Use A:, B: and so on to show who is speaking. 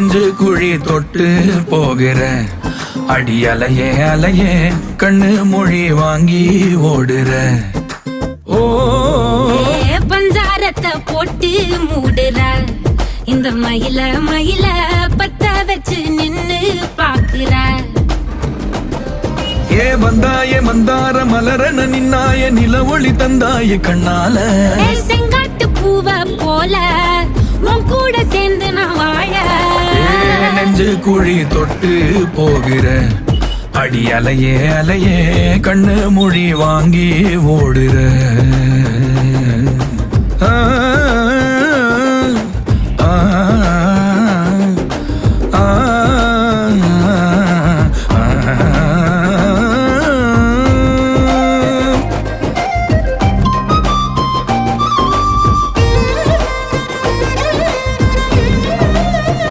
A: நெஞ்சு குழி தொட்டு போகிற அடி அலையே அலையே கண்ணு மொழி வாங்கி ஓடுற. ஓ
B: பஞ்சாரத்தை போட்டு மூடுற இந்த மயில மயில பத்த வச்சு நின்னு பாக்குற.
A: ஏ வந்தாய மந்தார மலரன நின்னாய நில ஒளி தந்தாய கண்ணால.
B: செங்காட்டு பூவ போல உன் கூட சேர்ந்து நான் வாழ.
A: நெஞ்சு குழி தொட்டு போகிற அடி அலையே அலையே கண்ணு மொழி வாங்கி ஓடுற.